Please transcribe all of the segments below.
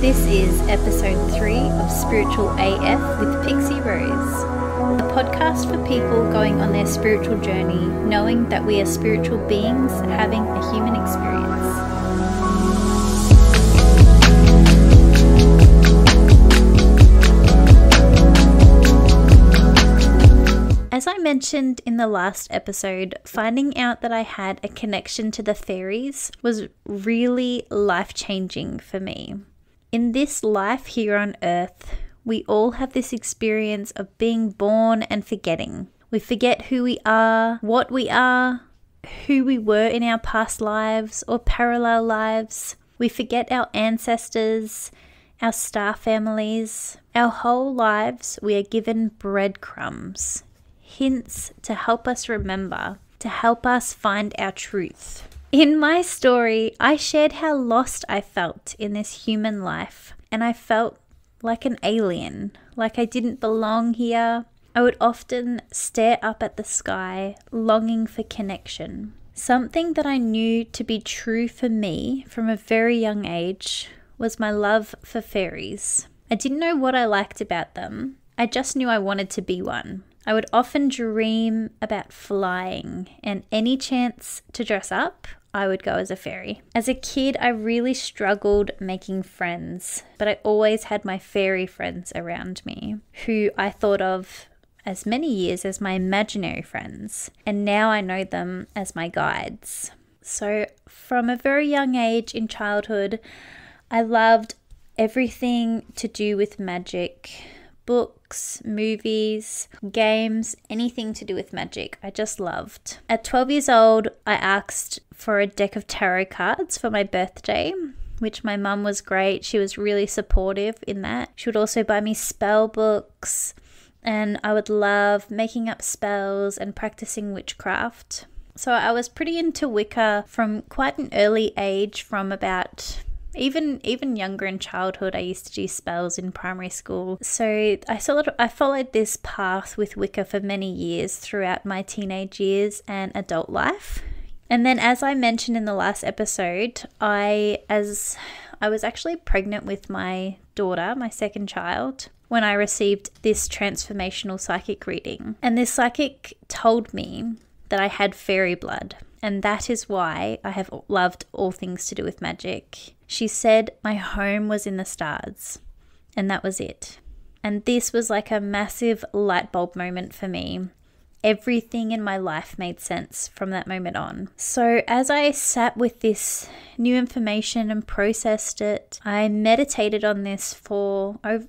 This is episode 3 of Spiritual AF with Pixie Rose, a podcast for people going on their spiritual journey, knowing that we are spiritual beings having a human experience. As I mentioned in the last episode, finding out that I had a connection to the fairies was really life-changing for me. In this life here on Earth, we all have this experience of being born and forgetting. We forget who we are, what we are, who we were in our past lives or parallel lives. We forget our ancestors, our star families. Our whole lives we are given breadcrumbs, hints to help us remember, to help us find our truth. In my story, I shared how lost I felt in this human life, and I felt like an alien, like I didn't belong here. I would often stare up at the sky, longing for connection. Something that I knew to be true for me from a very young age was my love for fairies. I didn't know what I liked about them. I just knew I wanted to be one. I would often dream about flying, and any chance to dress up, I would go as a fairy. As a kid, I really struggled making friends, but I always had my fairy friends around me, who I thought of as many years as my imaginary friends, and now I know them as my guides. So from a very young age in childhood, I loved everything to do with magic. Books, movies, games, anything to do with magic. I just loved. At 12 years old, I asked for a deck of tarot cards for my birthday, which my mum was great. She was really supportive in that. She would also buy me spell books, and I would love making up spells and practicing witchcraft. So I was pretty into Wicca from quite an early age, from about even younger in childhood. I used to do spells in primary school. So I followed this path with Wicca for many years throughout my teenage years and adult life. And then, as I mentioned in the last episode, I was actually pregnant with my daughter, my second child, when I received this transformational psychic reading. And this psychic told me that I had fairy blood, and that is why I have loved all things to do with magic. She said my home was in the stars, and that was it. And this was like a massive light bulb moment for me. Everything in my life made sense from that moment on. So as I sat with this new information and processed it, I meditated on this for over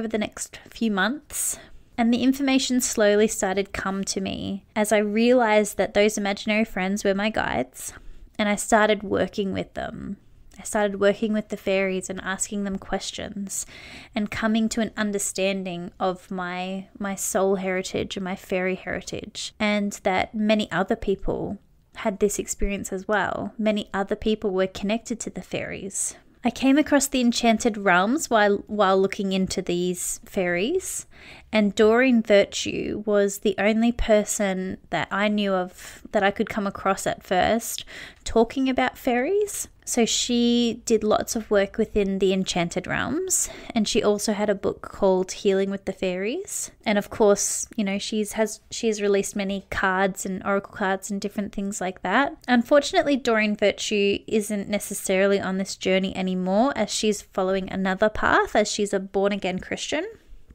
the next few months. And the information slowly started come to me as I realized that those imaginary friends were my guides, and I started working with them. I started working with the fairies and asking them questions and coming to an understanding of my soul heritage and my fairy heritage, and that many other people had this experience as well. Many other people were connected to the fairies. I came across the Enchanted Realms while looking into these fairies, and Doreen Virtue was the only person that I knew of that I could come across at first talking about fairies. So she did lots of work within the Enchanted Realms, and she also had a book called Healing with the Fairies. And of course, she has released many cards and oracle cards and different things like that. Unfortunately, Doreen Virtue isn't necessarily on this journey anymore, as she's following another path, as she's a born-again Christian.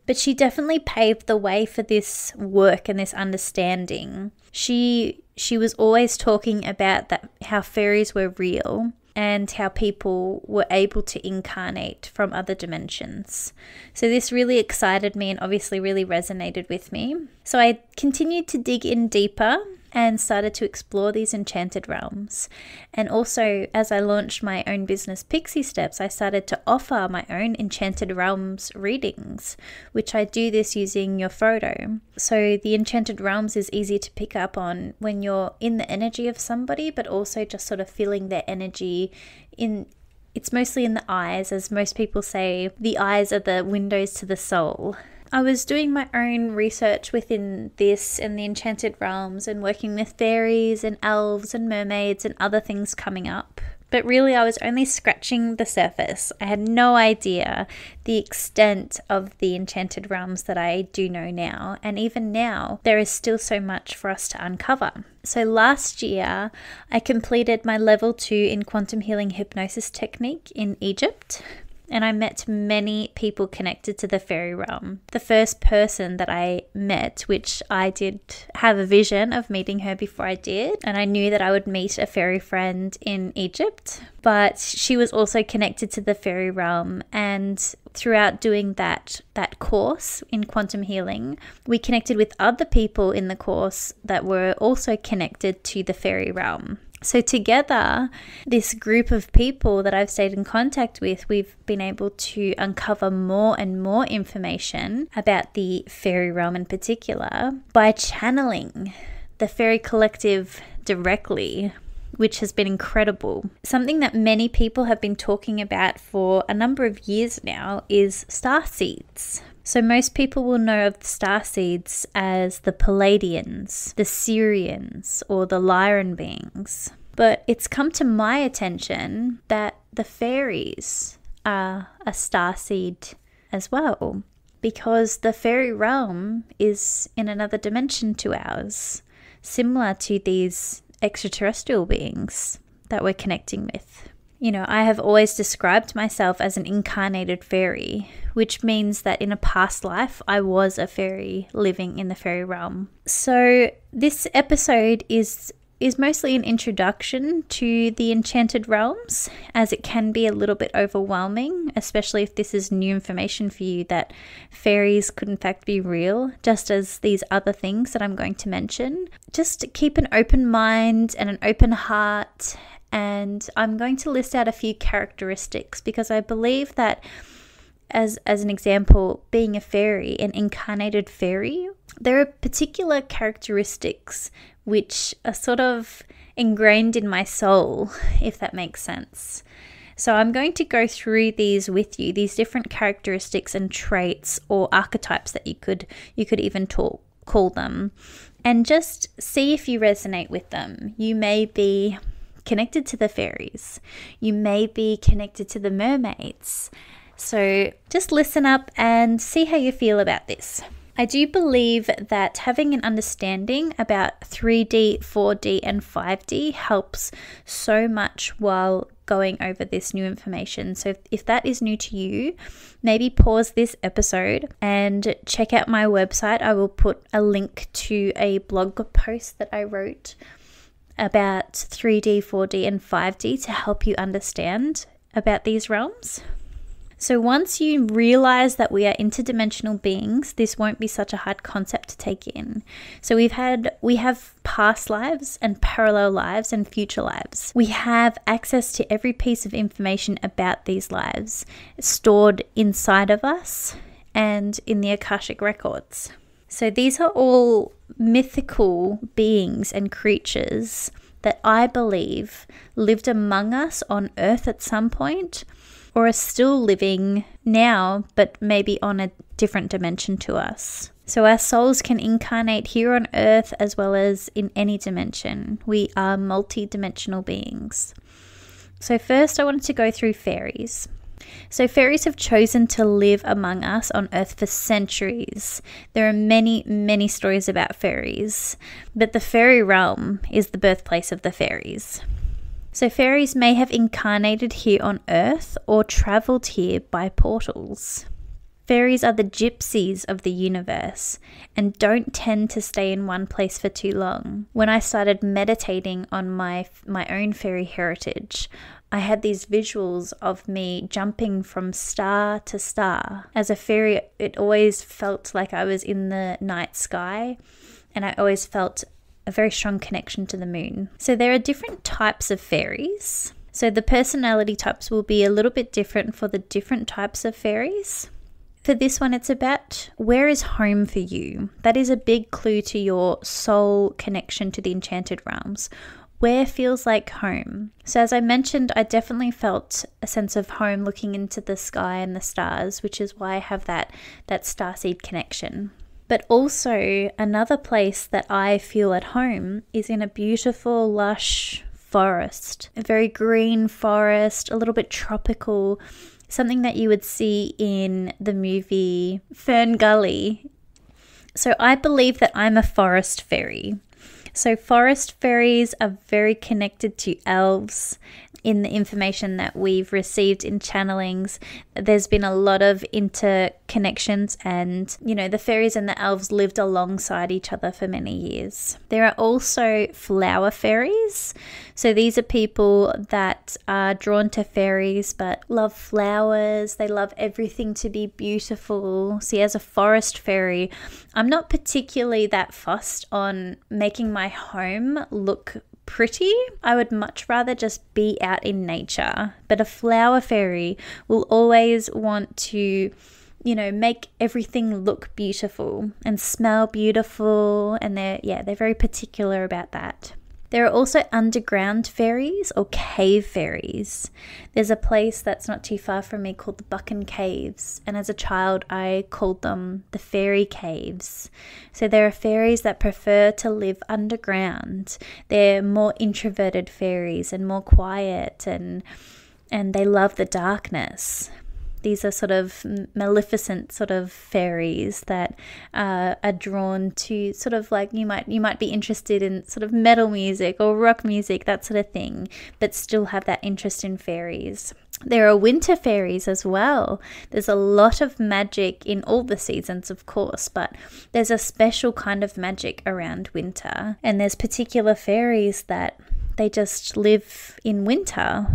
But she definitely paved the way for this work and this understanding. She was always talking about how fairies were real, and how people were able to incarnate from other dimensions. So this really excited me and obviously really resonated with me. So I continued to dig in deeper and started to explore these enchanted realms. And also, as I launched my own business, Pixie Steps, I started to offer my own Enchanted Realms readings, which I do this using your photo. So the Enchanted Realms is easy to pick up on when you're in the energy of somebody, but also just sort of feeling their energy in. It's mostly in the eyes, as most people say, the eyes are the windows to the soul. I was doing my own research within this and the Enchanted Realms and working with fairies and elves and mermaids and other things coming up. But really, I was only scratching the surface. I had no idea the extent of the Enchanted Realms that I do know now. And even now, there is still so much for us to uncover. So last year, I completed my level 2 in quantum healing hypnosis technique in Egypt. And I met many people connected to the fairy realm. The first person that I met, which I did have a vision of meeting her before I did, and I knew that I would meet a fairy friend in Egypt, but she was also connected to the fairy realm. And throughout doing that course in quantum healing, we connected with other people in the course that were also connected to the fairy realm. So together, this group of people that I've stayed in contact with, we've been able to uncover more and more information about the fairy realm in particular by channeling the fairy collective directly, which has been incredible. Something that many people have been talking about for a number of years now is star seeds. So most people will know of the star seeds as the Palladians, the Syrians, or the Lyran beings. But it's come to my attention that the fairies are a star seed as well, because the fairy realm is in another dimension to ours, similar to these extraterrestrial beings that we're connecting with. You know, I have always described myself as an incarnated fairy, which means that in a past life, I was a fairy living in the fairy realm. So this episode is mostly an introduction to the Enchanted Realms, as it can be a little bit overwhelming, especially if this is new information for you that fairies could in fact be real, just as these other things that I'm going to mention. Just keep an open mind and an open heart. And I'm going to list out a few characteristics because I believe that, as an example, being a fairy, an incarnated fairy, there are particular characteristics which are sort of ingrained in my soul, if that makes sense. So I'm going to go through these with you, these different characteristics and traits or archetypes that you could even call them, and just see if you resonate with them. You may be connected to the fairies. You may be connected to the mermaids. So just listen up and see how you feel about this. I do believe that having an understanding about 3D, 4D, and 5D helps so much while going over this new information. So if that is new to you, maybe pause this episode and check out my website. I will put a link to a blog post that I wrote about 3D, 4D, and 5D to help you understand about these realms. So once you realize that we are interdimensional beings, this won't be such a hard concept to take in. So we have past lives and parallel lives and future lives. We have access to every piece of information about these lives stored inside of us and in the Akashic records. So these are all mythical beings and creatures that I believe lived among us on Earth at some point, or are still living now, but maybe on a different dimension to us. So our souls can incarnate here on Earth as well as in any dimension. We are multi-dimensional beings. So first I wanted to go through fairies. So fairies have chosen to live among us on Earth for centuries. There are many, many stories about fairies, but the fairy realm is the birthplace of the fairies. So fairies may have incarnated here on Earth or travelled here by portals. Fairies are the gypsies of the universe and don't tend to stay in one place for too long. When I started meditating on my own fairy heritage, I had these visuals of me jumping from star to star. As a fairy, it always felt like I was in the night sky, and I always felt a very strong connection to the moon. So there are different types of fairies. So the personality types will be a little bit different for the different types of fairies. For this one, it's about where is home for you. That is a big clue to your soul connection to the Enchanted Realms. Where feels like home? So as I mentioned, I definitely felt a sense of home looking into the sky and the stars, which is why I have that starseed connection. But also another place that I feel at home is in a beautiful, lush forest, a very green forest, a little bit tropical, something that you would see in the movie Fern Gully. So I believe that I'm a forest fairy. So forest fairies are very connected to elves. In the information that we've received in channelings, there's been a lot of interconnections, and the fairies and the elves lived alongside each other for many years. There are also flower fairies. So these are people that are drawn to fairies but love flowers. They love everything to be beautiful. See, as a forest fairy, I'm not particularly that fussed on making my home look pretty. I would much rather just be out in nature. But a flower fairy will always want to, make everything look beautiful and smell beautiful. And they're very particular about that. There are also underground fairies or cave fairies. There's a place that's not too far from me called the Buchan Caves, and as a child I called them the fairy caves. So there are fairies that prefer to live underground. They're more introverted fairies and more quiet, and they love the darkness. These are sort of maleficent sort of fairies that are drawn to sort of like you might be interested in sort of metal music or rock music, that sort of thing, but still have that interest in fairies. There are winter fairies as well. There's a lot of magic in all the seasons, of course, but there's a special kind of magic around winter. And there's particular fairies that they just live in winter.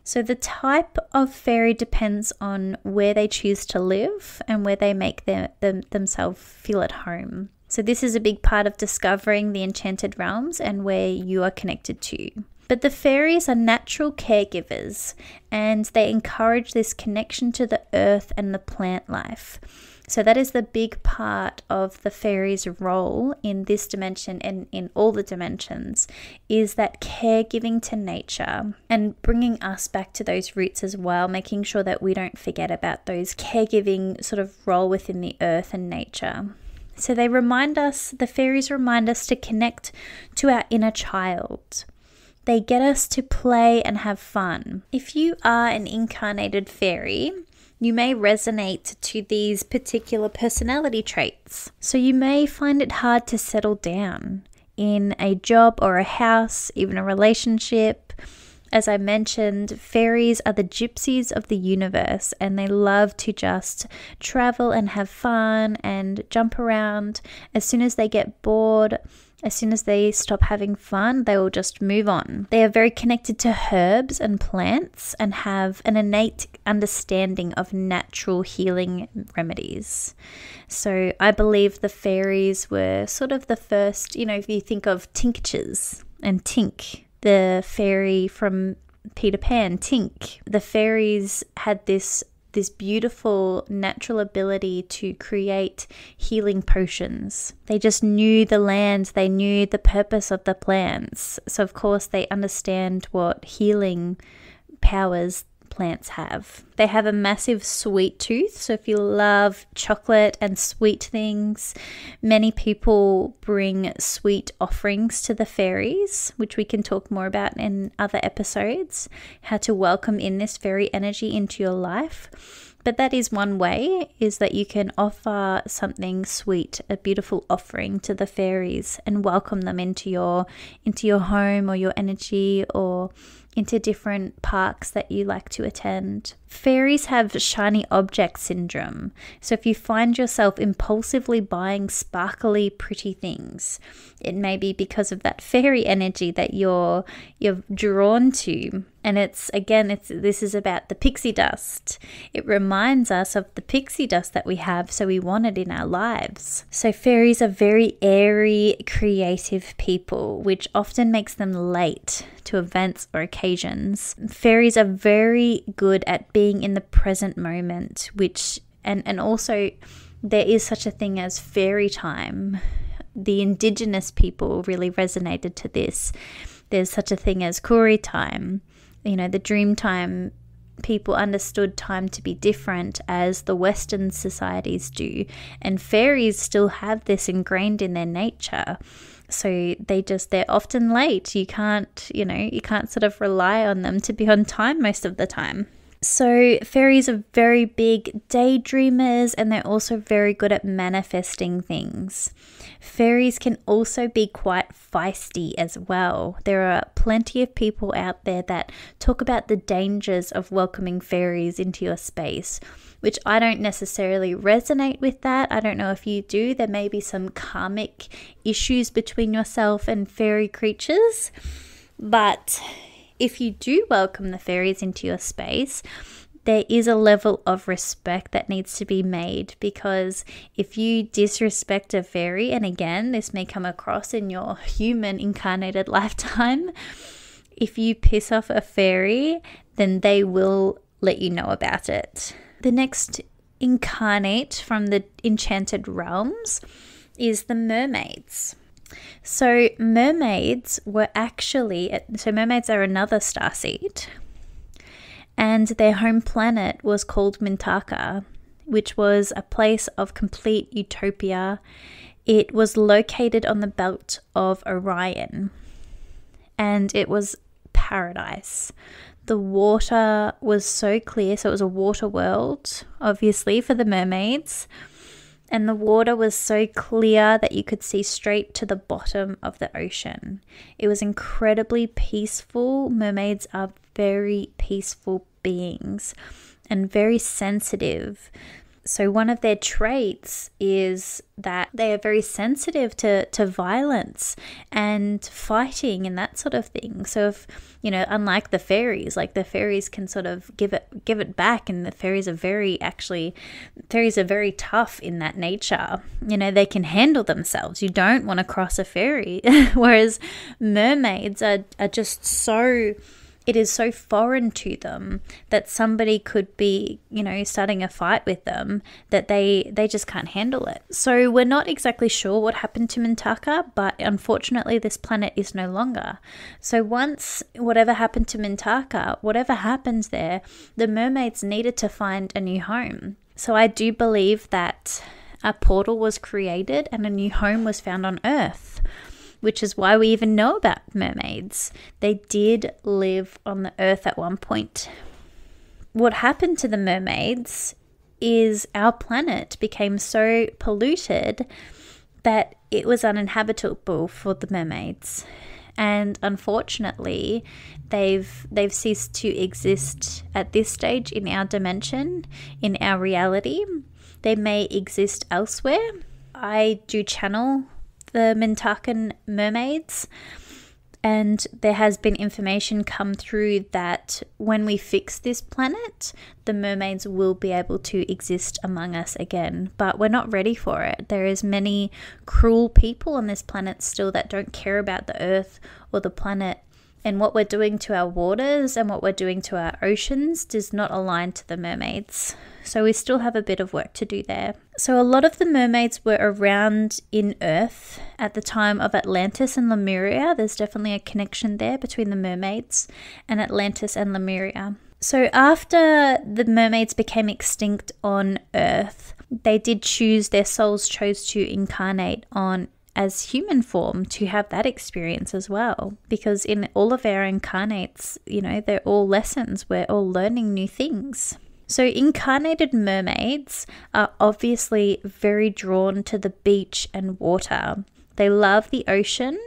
So the type of fairy depends on where they choose to live and where they make themselves feel at home. So this is a big part of discovering the Enchanted Realms and where you are connected to. But the fairies are natural caregivers, and they encourage this connection to the earth and the plant life. So that is the big part of the fairies' role in this dimension and in all the dimensions, is that caregiving to nature and bringing us back to those roots as well, making sure that we don't forget about those caregiving sort of role within the earth and nature. So the fairies remind us to connect to our inner child. They get us to play and have fun. If you are an incarnated fairy, you may resonate to these particular personality traits. So you may find it hard to settle down in a job or a house, even a relationship. As I mentioned, fairies are the gypsies of the universe, and they love to just travel and have fun and jump around. As soon as they get bored, as soon as they stop having fun, they will just move on. They are very connected to herbs and plants and have an innate understanding of natural healing remedies. So I believe the fairies were sort of the first, if you think of tinctures and Tink, the fairy from Peter Pan, Tink. The fairies had this beautiful natural ability to create healing potions. They just knew the land, they knew the purpose of the plants. So of course they understand what healing powers plants have. They have a massive sweet tooth, so if you love chocolate and sweet things, many people bring sweet offerings to the fairies, which we can talk more about in other episodes, how to welcome in this fairy energy into your life. But that is one way, is that you can offer something sweet, a beautiful offering to the fairies, and welcome them into your home or your energy, or into different parks that you like to attend. Fairies have shiny object syndrome. So if you find yourself impulsively buying sparkly, pretty things, it may be because of that fairy energy that you're drawn to. And this is about the pixie dust. It reminds us of the pixie dust that we have, so we want it in our lives. So fairies are very airy, creative people, which often makes them late to events or occasions. Fairies are very good at being in the present moment, and also there is such a thing as fairy time. The indigenous people really resonated to this. There's such a thing as Koori time. The dream time, people understood time to be different as the Western societies do. And fairies still have this ingrained in their nature. So they're often late. You can't sort of rely on them to be on time most of the time. So fairies are very big daydreamers, and they're also very good at manifesting things. Fairies can also be quite feisty as well. There are plenty of people out there that talk about the dangers of welcoming fairies into your space, which I don't necessarily resonate with that. I don't know if you do. There may be some karmic issues between yourself and fairy creatures, but if you do welcome the fairies into your space, there is a level of respect that needs to be made, because if you disrespect a fairy, and again, this may come across in your human incarnated lifetime, if you piss off a fairy, then they will let you know about it. The next incarnate from the Enchanted Realms is the mermaids. So mermaids are another starseed, and their home planet was called Mintaka, which was a place of complete utopia. It was located on the belt of Orion, and it was paradise. The water was so clear, so it was a water world, obviously, for the mermaids. And the water was so clear that you could see straight to the bottom of the ocean. It was incredibly peaceful. Mermaids are very peaceful beings and very sensitive. So one of their traits is that they are very sensitive to violence and fighting and that sort of thing. So if, unlike the fairies, like the fairies can sort of give it back, and the fairies are very tough in that nature. They can handle themselves. You don't want to cross a fairy. Whereas mermaids are just so... It is so foreign to them that somebody could be, starting a fight with them, that they just can't handle it. So we're not exactly sure what happened to Mintaka, but unfortunately this planet is no longer. So once whatever happened to Mintaka, whatever happens there, the mermaids needed to find a new home. So I do believe that a portal was created and a new home was found on Earth, which is why we even know about mermaids. They did live on the Earth at one point. What happened to the mermaids is our planet became so polluted that it was uninhabitable for the mermaids. And unfortunately, they've ceased to exist at this stage in our dimension, in our reality. They may exist elsewhere. I do channel the Mintakan mermaids, and there has been information come through that when we fix this planet, the mermaids will be able to exist among us again, but we're not ready for it. There is many cruel people on this planet still that don't care about the Earth or the planet, and what we're doing to our waters and what we're doing to our oceans does not align to the mermaids. So we still have a bit of work to do there. So a lot of the mermaids were around in Earth at the time of Atlantis and Lemuria. There's definitely a connection there between the mermaids and Atlantis and Lemuria. So after the mermaids became extinct on Earth, their souls chose to incarnate on as human form to have that experience as well. Because in all of our incarnates, they're all lessons. We're all learning new things. So incarnated mermaids are obviously very drawn to the beach and water. They love the ocean,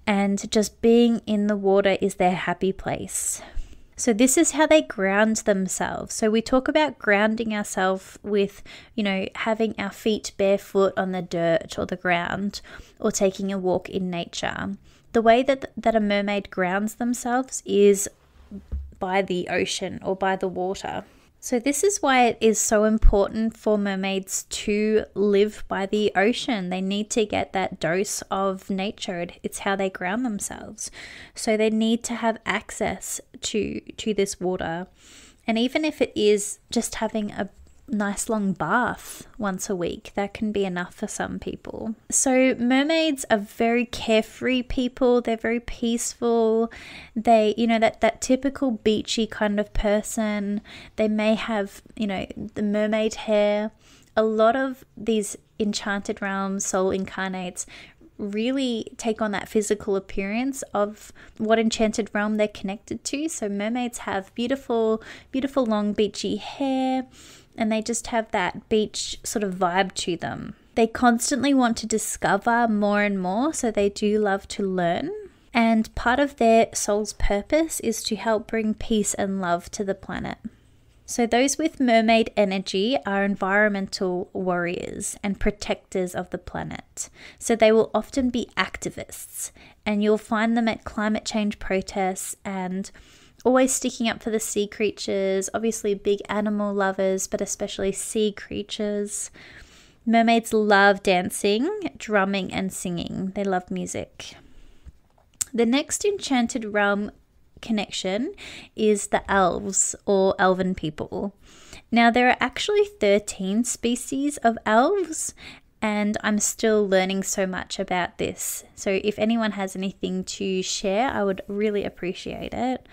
and just being in the water is their happy place. So this is how they ground themselves. So we talk about grounding ourselves with, having our feet barefoot on the dirt or the ground, or taking a walk in nature. The way that a mermaid grounds themselves is by the ocean or by the water. So this is why it is so important for mermaids to live by the ocean. They need to get that dose of nature. It's how they ground themselves. So they need to have access to this water. And even if it is just having a nice long bath once a week, that can be enough for some people. So mermaids are very carefree people. They're very peaceful. They, that typical beachy kind of person. They may have, the mermaid hair. A lot of these Enchanted Realms soul incarnates really take on that physical appearance of what enchanted realm they're connected to. So mermaids have beautiful, beautiful long beachy hair, and they just have that beach sort of vibe to them. They constantly want to discover more and more, so they do love to learn. And part of their soul's purpose is to help bring peace and love to the planet. So those with mermaid energy are environmental warriors and protectors of the planet. So they will often be activists, and you'll find them at climate change protests and always sticking up for the sea creatures, obviously big animal lovers, but especially sea creatures. Mermaids love dancing, drumming, and singing. They love music. The next enchanted realm connection is the elves, or elven people. Now, there are actually 13 species of elves, and I'm still learning so much about this. So if anyone has anything to share, I would really appreciate it.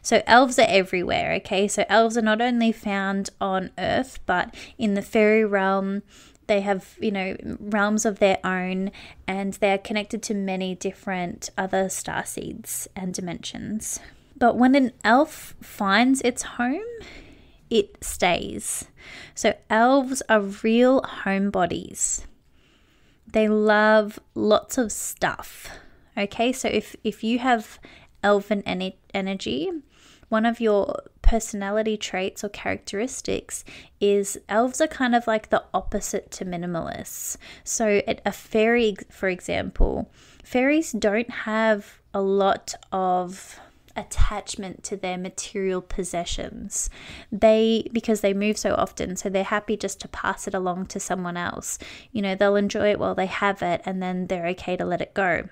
So elves are everywhere, okay? So elves are not only found on Earth, but in the fairy realm. They have, realms of their own, and they are connected to many different other starseeds and dimensions. But when an elf finds its home, it stays. So elves are real homebodies. They love lots of stuff. Okay, so if you have elven energy, one of your personality traits or characteristics is elves are kind of like the opposite to minimalists. So a fairy, for example, fairies don't have a lot of attachment to their material possessions. Because they move so often, so they're happy just to pass it along to someone else. They'll enjoy it while they have it, and then they're okay to let it go.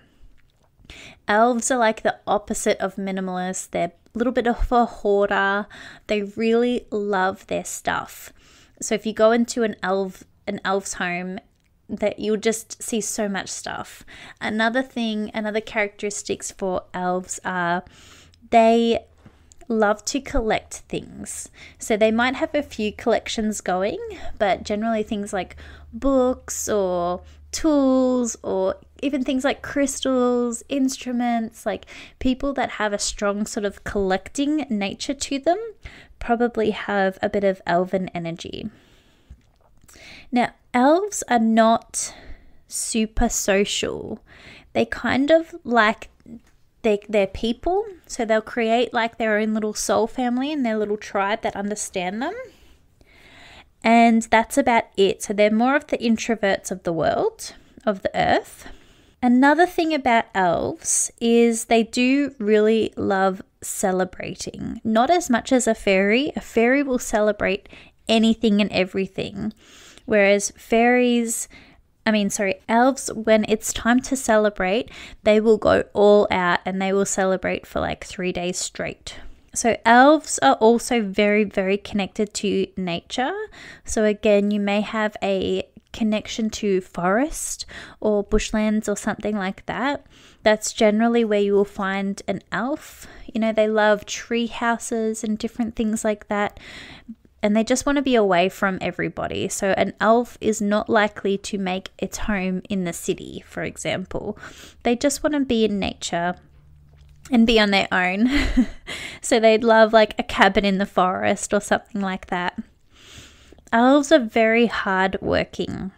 Elves are like the opposite of minimalists. They're a little bit of a hoarder. They really love their stuff. So if you go into an elf's home, that you'll just see so much stuff. Another characteristics for elves are they love to collect things. So they might have a few collections going, but generally things like books or tools, or even things like crystals, instruments, like people that have a strong sort of collecting nature to them probably have a bit of elven energy. Now, elves are not super social. They kind of like they're people, so they'll create like their own little soul family and their little tribe that understand them. And that's about it. So they're more of the introverts of the world, of the earth. Another thing about elves is they do really love celebrating. Not as much as a fairy. A fairy will celebrate anything and everything. Whereas elves, when it's time to celebrate, they will go all out and they will celebrate for like 3 days straight. So elves are also very, very connected to nature. So again, you may have a connection to forest or bushlands or something like that. That's generally where you will find an elf. They love tree houses and different things like that. And they just want to be away from everybody. So an elf is not likely to make its home in the city, for example. They just want to be in nature and be on their own. So they'd love like a cabin in the forest or something like that. Elves are very hard working.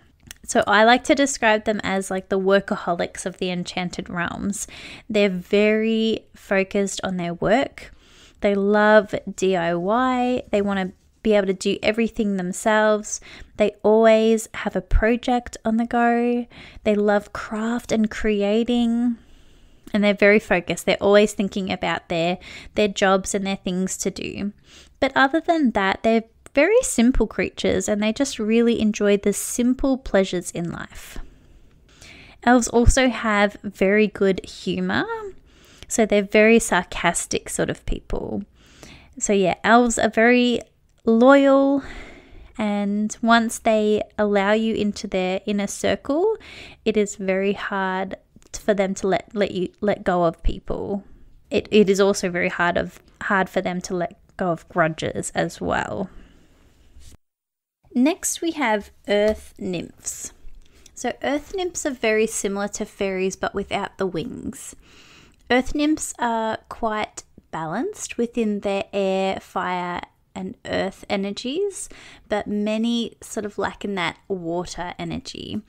So I like to describe them as like the workaholics of the Enchanted Realms. They're very focused on their work. They love DIY. They want to be able to do everything themselves. They always have a project on the go. They love craft and creating. And they're very focused. They're always thinking about their jobs and their things to do. But other than that, they're very simple creatures, and they just really enjoy the simple pleasures in life. Elves also have very good humor. So they're very sarcastic sort of people. So yeah, elves are very loyal, and once they allow you into their inner circle, it is very hard for them to let go of people. It is also very hard for them to let go of grudges as well. Next we have earth nymphs. So earth nymphs are very similar to fairies but without the wings. Earth nymphs are quite balanced within their air, fire, and earth energies, but many sort of lack in that water energy.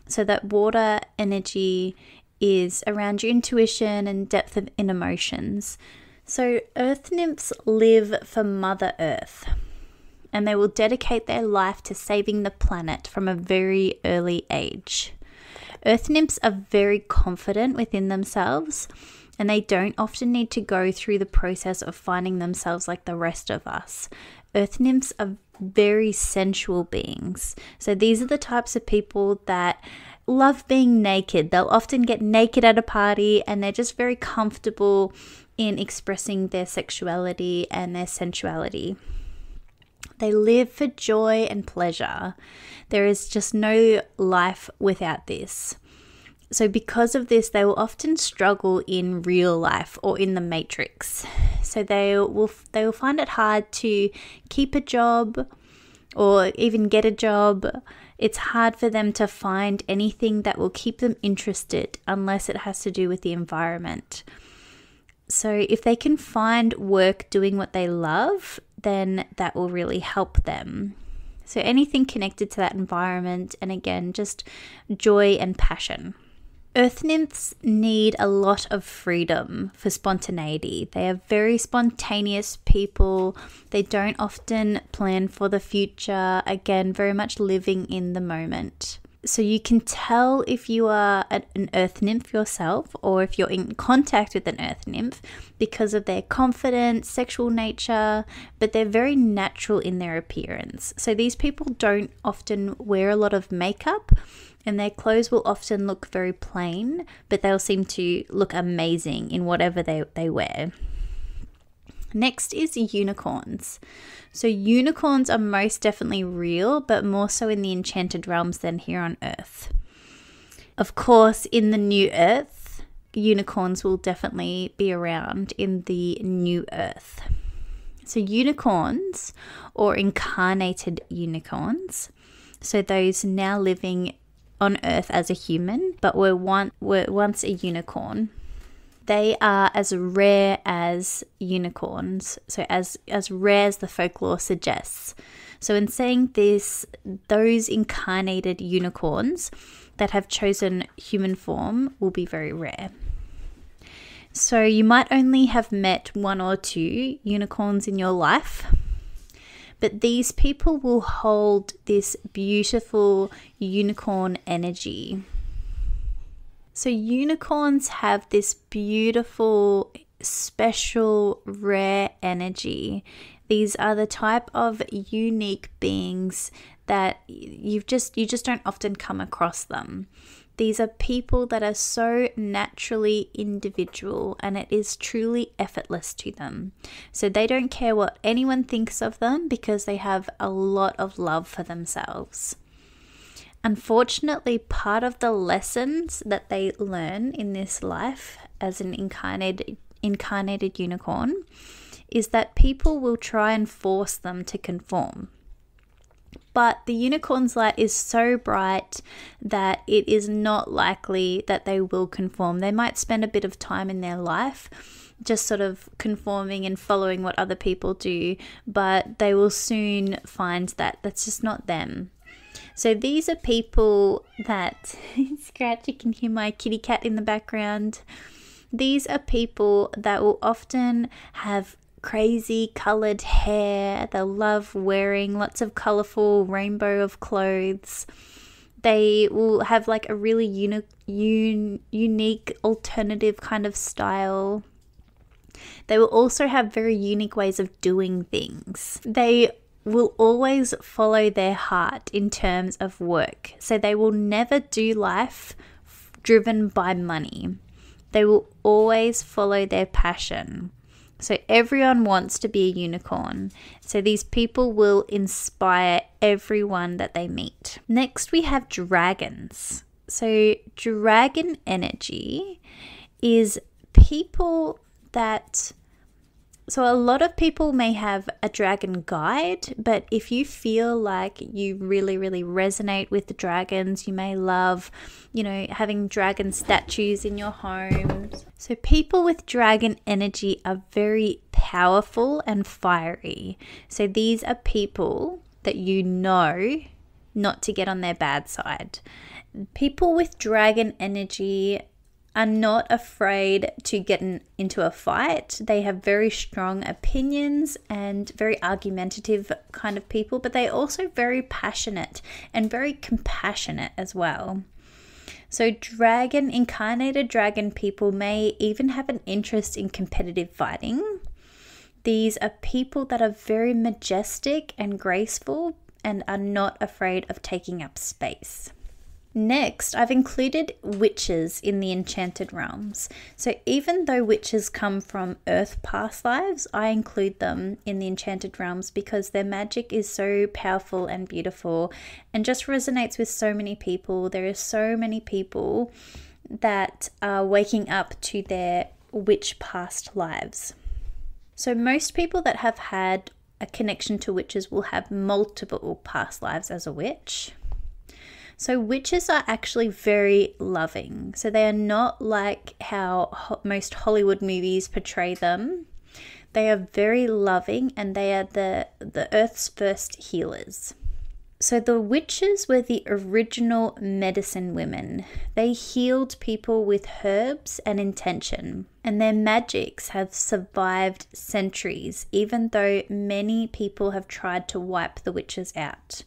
So that water energy is around your intuition and depth of in emotions. So earth nymphs live for Mother Earth, and they will dedicate their life to saving the planet from a very early age. Earth nymphs are very confident within themselves, and they don't often need to go through the process of finding themselves like the rest of us. Earth nymphs are very sensual beings. So these are the types of people that love being naked. They'll often get naked at a party, and they're just very comfortable in expressing their sexuality and their sensuality. They live for joy and pleasure. There is just no life without this. So because of this, they will often struggle in real life or in the matrix. So they will find it hard to keep a job or even get a job. It's hard for them to find anything that will keep them interested unless it has to do with the environment. So if they can find work doing what they love, then that will really help them. So anything connected to that environment, and again, just joy and passion. Earth nymphs need a lot of freedom for spontaneity. They are very spontaneous people. They don't often plan for the future. Again, very much living in the moment. So you can tell if you are an earth nymph yourself, or if you're in contact with an earth nymph, because of their confidence, sexual nature, but they're very natural in their appearance. So these people don't often wear a lot of makeup, and their clothes will often look very plain, but they'll seem to look amazing in whatever they wear. Next is unicorns. So unicorns are most definitely real, but more so in the Enchanted Realms than here on Earth. Of course, in the New Earth, unicorns will definitely be around in the New Earth. So unicorns, or incarnated unicorns, so those now living on Earth as a human, but were once a unicorn. They are as rare as unicorns, so as rare as the folklore suggests. So in saying this, those incarnated unicorns that have chosen human form will be very rare. So you might only have met 1 or 2 unicorns in your life, but these people will hold this beautiful unicorn energy. So unicorns have this beautiful, special, rare energy. These are the type of unique beings that you just don't often come across them. These are people that are so naturally individual, and it is truly effortless to them. So they don't care what anyone thinks of them because they have a lot of love for themselves. Unfortunately, part of the lessons that they learn in this life as an incarnated unicorn is that people will try and force them to conform. But the unicorn's light is so bright that it is not likely that they will conform. They might spend a bit of time in their life just sort of conforming and following what other people do, but they will soon find that that's just not them. So these are people that, Scratch, you can hear my kitty cat in the background. These are people that will often have crazy coloured hair. They'll love wearing lots of colourful rainbow of clothes. They will have like a really unique alternative kind of style. They will also have very unique ways of doing things. They will always follow their heart in terms of work. So they will never do life driven by money. They will always follow their passion. So everyone wants to be a unicorn. So these people will inspire everyone that they meet. Next, we have dragons. So dragon energy is people that So a lot of people may have a dragon guide, but if you feel like you really, really resonate with the dragons, you may love, having dragon statues in your homes. So people with dragon energy are very powerful and fiery. So these are people that you know not to get on their bad side. People with dragon energy are not afraid to get into a fight. They have very strong opinions and very argumentative kind of people, but they're also very passionate and very compassionate as well. So incarnated dragon people may even have an interest in competitive fighting. These are people that are very majestic and graceful and are not afraid of taking up space. Next, I've included witches in the Enchanted Realms. So even though witches come from Earth past lives, I include them in the Enchanted Realms because their magic is so powerful and beautiful and just resonates with so many people. There are so many people that are waking up to their witch past lives. So most people that have had a connection to witches will have multiple past lives as a witch. So witches are actually very loving. So they are not like how most Hollywood movies portray them. They are very loving and they are the Earth's first healers. So the witches were the original medicine women. They healed people with herbs and intention. And their magics have survived centuries, even though many people have tried to wipe the witches out.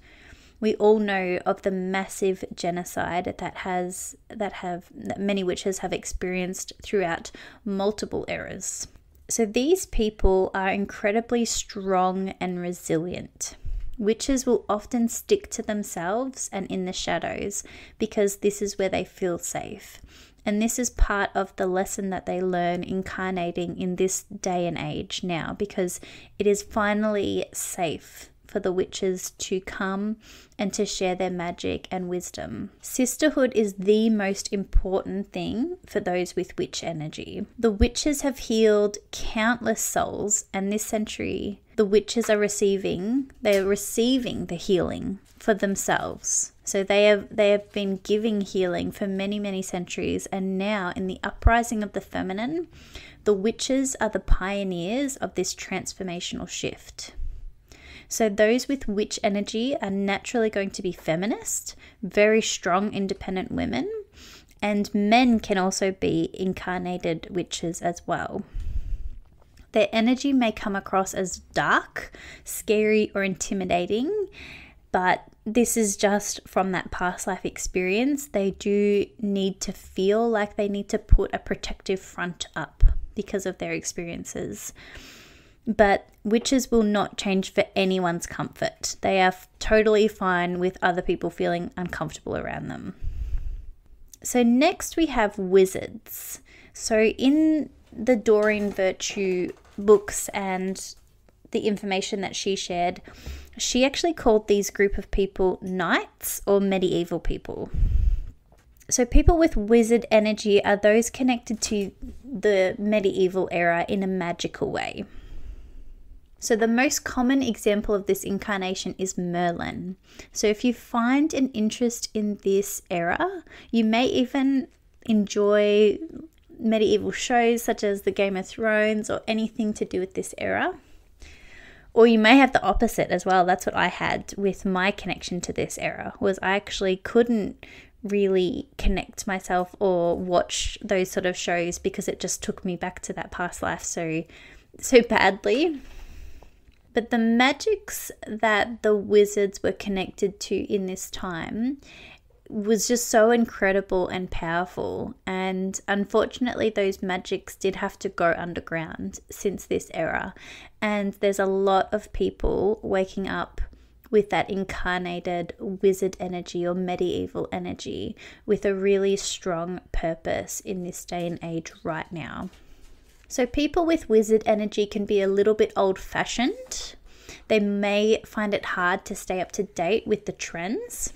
We all know of the massive genocide that many witches have experienced throughout multiple eras. So these people are incredibly strong and resilient. Witches will often stick to themselves and in the shadows because this is where they feel safe. And this is part of the lesson that they learn incarnating in this day and age now, because it is finally safe for the witches to come and to share their magic and wisdom. Sisterhood is the most important thing for those with witch energy. The witches have healed countless souls, and this century the witches are receiving the healing for themselves. So they have been giving healing for many, many centuries, and now in the uprising of the feminine, the witches are the pioneers of this transformational shift. So those with witch energy are naturally going to be feminist, very strong, independent women, and men can also be incarnated witches as well. Their energy may come across as dark, scary, or intimidating, but this is just from that past life experience. They do need to feel like they need to put a protective front up because of their experiences. But witches will not change for anyone's comfort. They are totally fine with other people feeling uncomfortable around them. So next we have wizards. So in the Doreen Virtue books and the information that she shared, she actually called these group of people knights or medieval people. So people with wizard energy are those connected to the medieval era in a magical way. So the most common example of this incarnation is Merlin. So if you find an interest in this era, you may even enjoy medieval shows such as the Game of Thrones or anything to do with this era. Or you may have the opposite as well. That's what I had with my connection to this era, was I actually couldn't really connect myself or watch those sort of shows because it just took me back to that past life so badly. But the magics that the wizards were connected to in this time was just so incredible and powerful. And unfortunately, those magics did have to go underground since this era. And there's a lot of people waking up with that incarnated wizard energy or medieval energy with a really strong purpose in this day and age right now. So people with wizard energy can be a little bit old-fashioned. They may find it hard to stay up to date with the trends.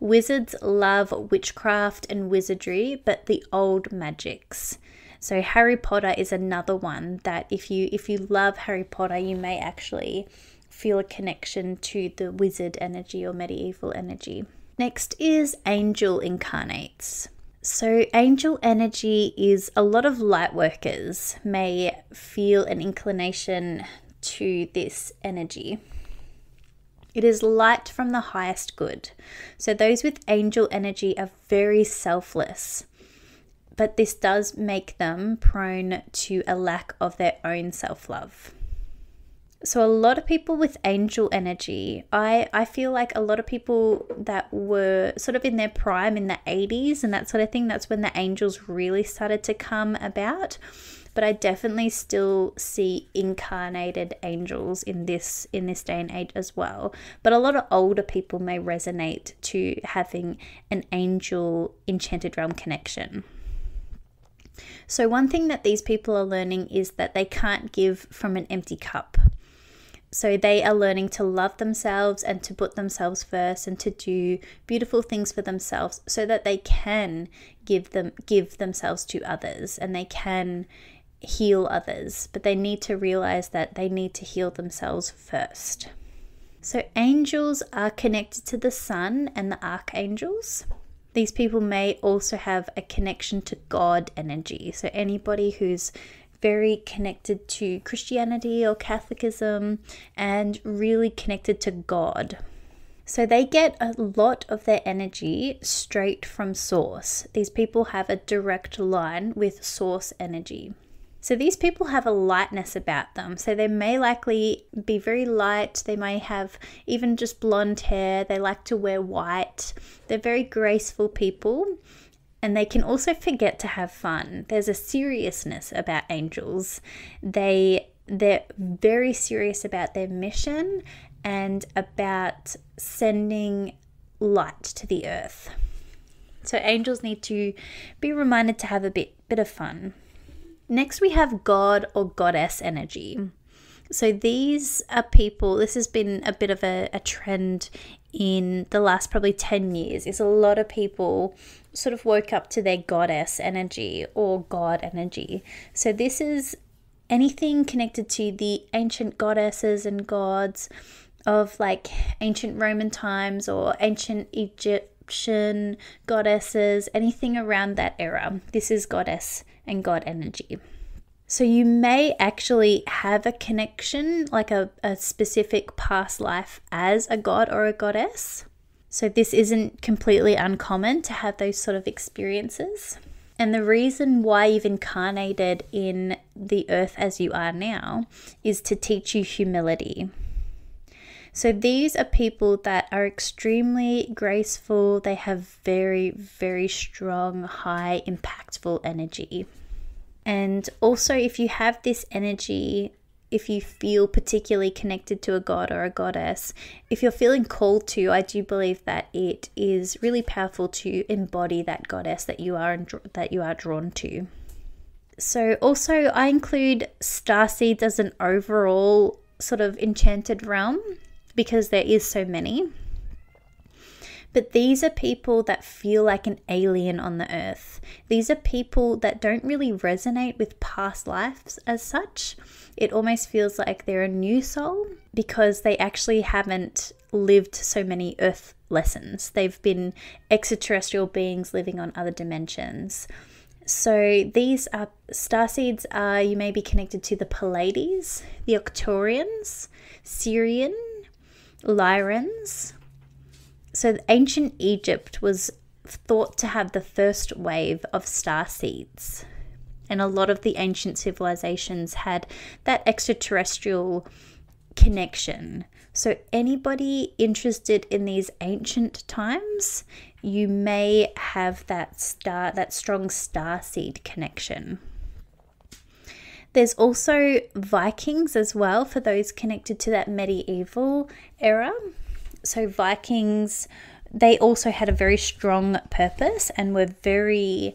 Wizards love witchcraft and wizardry, but the old magics. So Harry Potter is another one that if you love Harry Potter, you may actually feel a connection to the wizard energy or medieval energy. Next is angel incarnates. So angel energy is a lot of light workers may feel an inclination to this energy. It is light from the highest good. So those with angel energy are very selfless, but this does make them prone to a lack of their own self-love. So a lot of people with angel energy, I feel like a lot of people that were sort of in their prime in the 80s and that sort of thing, that's when the angels really started to come about. But I definitely still see incarnated angels in this day and age as well. But a lot of older people may resonate to having an angel Enchanted Realm connection. So one thing that these people are learning is that they can't give from an empty cup. So they are learning to love themselves and to put themselves first and to do beautiful things for themselves so that they can give themselves to others and they can heal others. But they need to realize that they need to heal themselves first. So angels are connected to the sun and the archangels. These people may also have a connection to God energy. So anybody who's very connected to Christianity or Catholicism and really connected to God. So they get a lot of their energy straight from source. These people have a direct line with source energy. So these people have a lightness about them. So they may likely be very light. They may have even just blonde hair. They like to wear white. They're very graceful people. And they can also forget to have fun. There's a seriousness about angels. They're very serious about their mission and about sending light to the earth. So angels need to be reminded to have a bit of fun. Next we have God or goddess energy. So these are people, this has been a bit of a trend in the last probably 10 years, is a lot of people sort of woke up to their goddess energy or God energy. So this is anything connected to the ancient goddesses and gods of like ancient Roman times or ancient Egyptian goddesses, anything around that era. This is goddess and God energy. So you may actually have a connection, like a specific past life as a god or a goddess. So this isn't completely uncommon to have those sort of experiences. And the reason why you've incarnated in the earth as you are now is to teach you humility. So these are people that are extremely graceful. They have very, very strong, high, impactful energy. And also if you have this energy, if you feel particularly connected to a god or a goddess, if you're feeling called to, I do believe that it is really powerful to embody that goddess that you are drawn to. So also I include starseeds as an overall sort of enchanted realm because there is so many. But these are people that feel like an alien on the earth. These are people that don't really resonate with past lives as such. It almost feels like they're a new soul because they actually haven't lived so many earth lessons. They've been extraterrestrial beings living on other dimensions. So these are starseeds you may be connected to the Pleiades, the Octurians, Syrian, Lyrans. So ancient Egypt was thought to have the first wave of starseeds. And a lot of the ancient civilizations had that extraterrestrial connection. So anybody interested in these ancient times, you may have that strong starseed connection. There's also Vikings as well for those connected to that medieval era. So Vikings, they also had a very strong purpose and were very,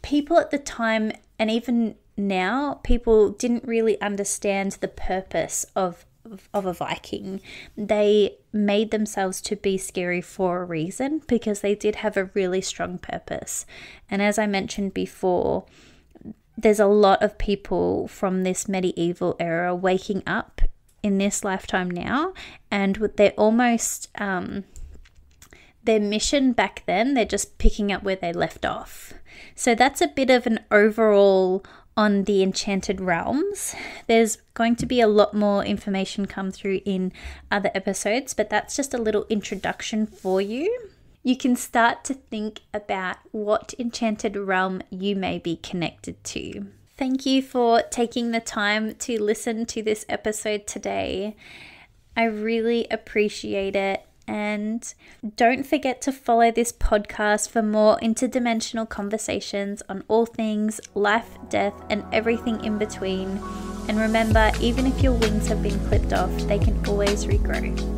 people at the time and even now, people didn't really understand the purpose of a Viking. They made themselves to be scary for a reason because they did have a really strong purpose. And as I mentioned before, there's a lot of people from this medieval era waking up in this lifetime now, and they're almost their mission back then, they're just picking up where they left off. So that's a bit of an overall on the Enchanted Realms. There's going to be a lot more information come through in other episodes, but that's just a little introduction for you. You can start to think about what Enchanted Realm you may be connected to. Thank you for taking the time to listen to this episode today. I really appreciate it. And don't forget to follow this podcast for more interdimensional conversations on all things life, death, and everything in between. And remember, even if your wings have been clipped off, they can always regrow.